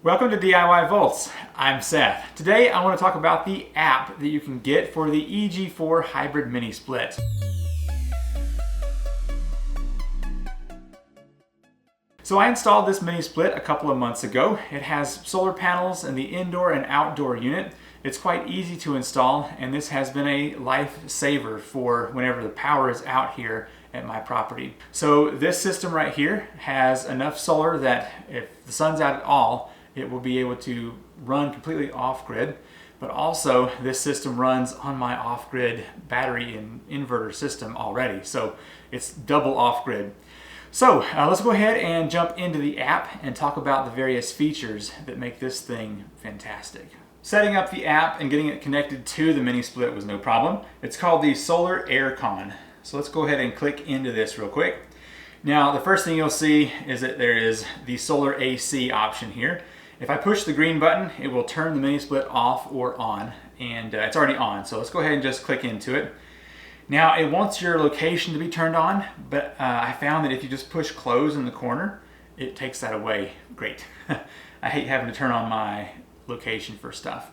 Welcome to DIY Volts. I'm Seth. Today I want to talk about the app that you can get for the EG4 Hybrid mini split. So I installed this mini split a couple of months ago. It has solar panels in the indoor and outdoor unit. It's quite easy to install, and this has been a lifesaver for whenever the power is out here at my property. So this system right here has enough solar that if the sun's out at all, it will be able to run completely off-grid, but also this system runs on my off-grid battery and inverter system already, so it's double off-grid. So let's go ahead and jump into the app and talk about the various features that make this thing fantastic. Setting up the app and getting it connected to the mini split was no problem. It's called the Solar Aircon. So let's go ahead and click into this real quick. Now the first thing you'll see is that there is the solar AC option here. If I push the green button, it will turn the mini split off or on, and it's already on. So let's go ahead and just click into it. Now it wants your location to be turned on, but I found that if you just push close in the corner, it takes that away. Great. I hate having to turn on my location for stuff.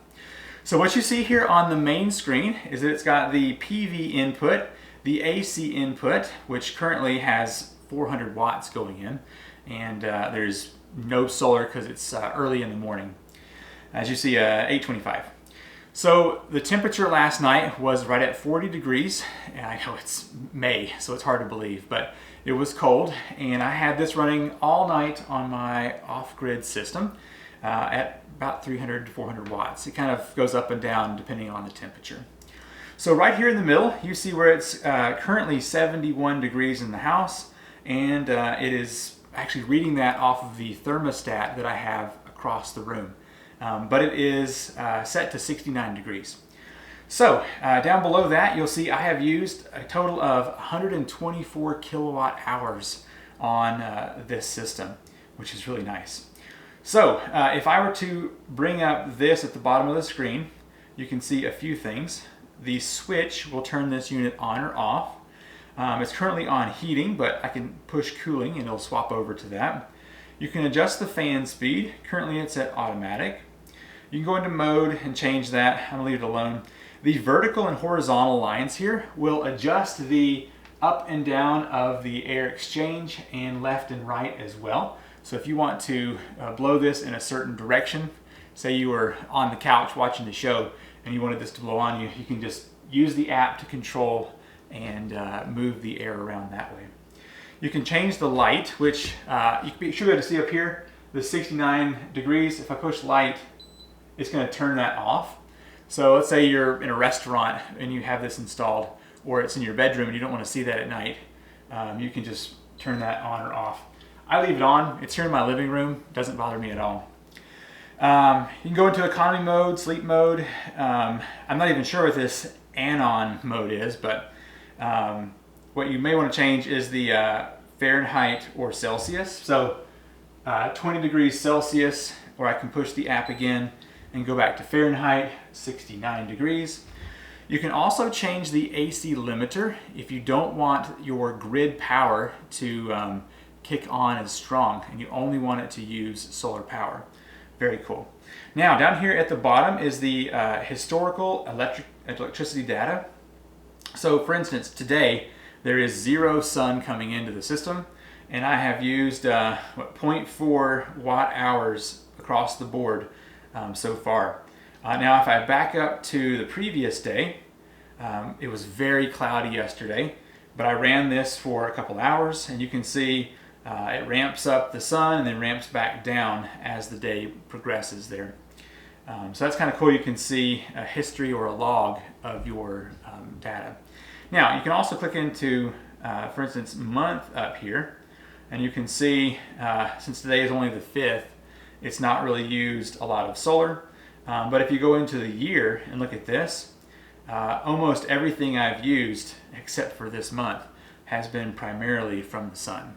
So what you see here on the main screen is that it's got the PV input, the AC input, which currently has 400 watts going in, and there's no solar because it's early in the morning. As you see, 8:25. So the temperature last night was right at 40 degrees. And I know it's May, so it's hard to believe, but it was cold, and I had this running all night on my off-grid system at about 300 to 400 watts. It kind of goes up and down depending on the temperature. So right here in the middle, you see where it's currently 71 degrees in the house, and it is actually reading that off of the thermostat that I have across the room. But it is set to 69 degrees. So down below that, you'll see I have used a total of 124 kilowatt hours on this system, which is really nice. So if I were to bring up this at the bottom of the screen, you can see a few things. The switch will turn this unit on or off. It's currently on heating, but I can push cooling and it'll swap over to that. You can adjust the fan speed. Currently it's at automatic. You can go into mode and change that. I'm gonna leave it alone. The vertical and horizontal lines here will adjust the up and down of the air exchange and left and right as well. So if you want to blow this in a certain direction, say you were on the couch watching the show and you wanted this to blow on you, you can just use the app to control and move the air around that way. You can change the light, which you should be able to see up here, the 69 degrees. If I push light, it's going to turn that off. So let's say you're in a restaurant and you have this installed, or it's in your bedroom and you don't want to see that at night. You can just turn that on or off. I leave it on. It's here in my living room. It doesn't bother me at all. You can go into economy mode, sleep mode. I'm not even sure what this anon mode is, but what you may want to change is the Fahrenheit or Celsius. So 20 degrees Celsius, or I can push the app again and go back to Fahrenheit, 69 degrees. You can also change the AC limiter if you don't want your grid power to kick on as strong and you only want it to use solar power. Very cool. Now down here at the bottom is the historical electricity data. So for instance, today there is 0 sun coming into the system, and I have used 0.4 watt hours across the board so far. Now if I back up to the previous day, it was very cloudy yesterday, but I ran this for a couple hours, and you can see it ramps up the sun and then ramps back down as the day progresses there. So that's kind of cool. You can see a history or a log of your data. Now you can also click into, for instance, month up here, and you can see since today is only the 5th, it's not really used a lot of solar. But if you go into the year and look at this, almost everything I've used except for this month has been primarily from the sun.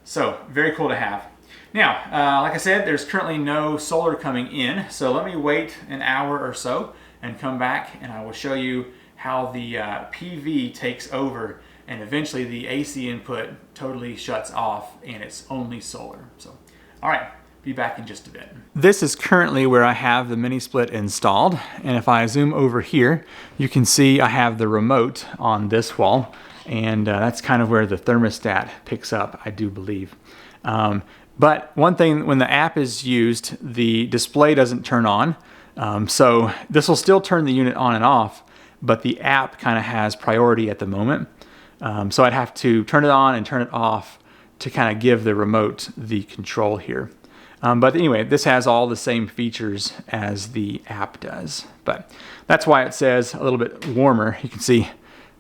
So very cool to have. Now, like I said, there's currently no solar coming in, so let me wait an hour or so and come back and I will show you how the PV takes over and eventually the AC input totally shuts off and it's only solar. So, all right, be back in just a bit. This is currently where I have the mini split installed, and if I zoom over here, you can see I have the remote on this wall, and that's kind of where the thermostat picks up, I do believe. But one thing, when the app is used, the display doesn't turn on, so this will still turn the unit on and off, but the app kind of has priority at the moment. So I'd have to turn it on and turn it off to kind of give the remote the control here. But anyway, this has all the same features as the app does. But that's why it says a little bit warmer. You can see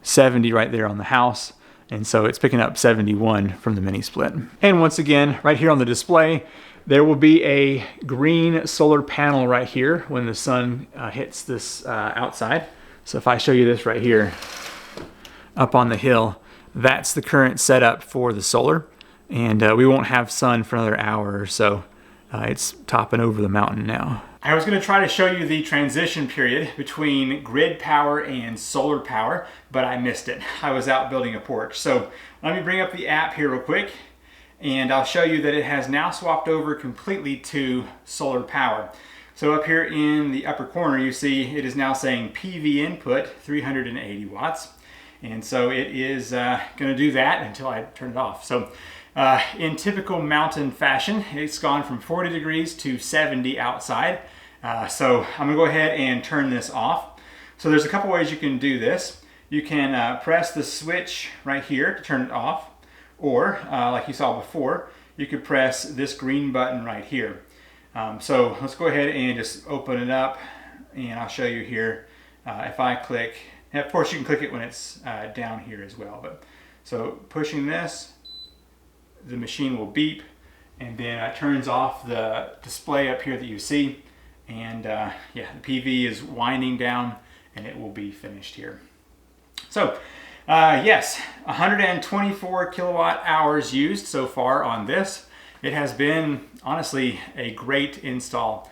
70 right there on the house. And so it's picking up 71 from the mini split. And once again, right here on the display, there will be a green solar panel right here when the sun hits this outside. So if I show you this right here, up on the hill, that's the current setup for the solar. And we won't have sun for another hour or so. It's topping over the mountain now. I was going to try to show you the transition period between grid power and solar power, but I missed it. I was out building a porch. So let me bring up the app here real quick, and I'll show you that it has now swapped over completely to solar power. So up here in the upper corner, you see it is now saying PV input 380 watts. And so it is going to do that until I turn it off. So in typical mountain fashion, it's gone from 40 degrees to 70 outside. So I'm going to go ahead and turn this off. So there's a couple ways you can do this. You can press the switch right here to turn it off. Or, like you saw before, you could press this green button right here. So let's go ahead and just open it up, and I'll show you here. If I click, and of course you can click it when it's down here as well. But so pushing this, the machine will beep, and then it turns off the display up here that you see, and yeah, the PV is winding down, and it will be finished here. So yes, 124 kilowatt hours used so far on this. It has been honestly a great install.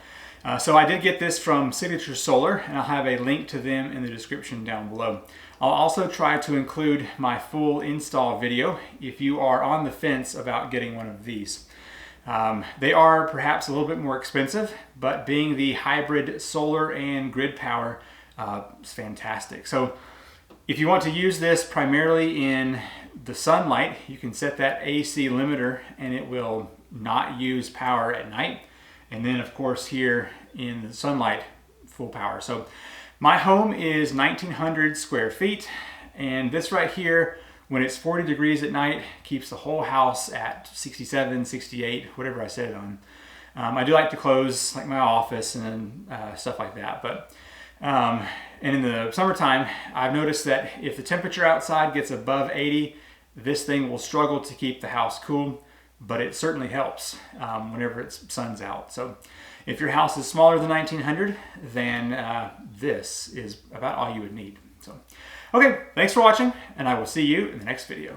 So I did get this from Signature Solar, and I'll have a link to them in the description down below. I'll also try to include my full install video if you are on the fence about getting one of these. They are perhaps a little bit more expensive, but being the hybrid solar and grid power, is fantastic. So if you want to use this primarily in the sunlight, you can set that AC limiter and it will not use power at night. And then of course here in the sunlight, full power. So my home is 1,900 square feet, and this right here, when it's 40 degrees at night, keeps the whole house at 67, 68, whatever I set it on. I do like to close like my office and stuff like that, but and in the summertime, I've noticed that if the temperature outside gets above 80, this thing will struggle to keep the house cool, but it certainly helps whenever it's sun's out. So if your house is smaller than 1,900, then this is about all you would need. So, okay, thanks for watching, and I will see you in the next video.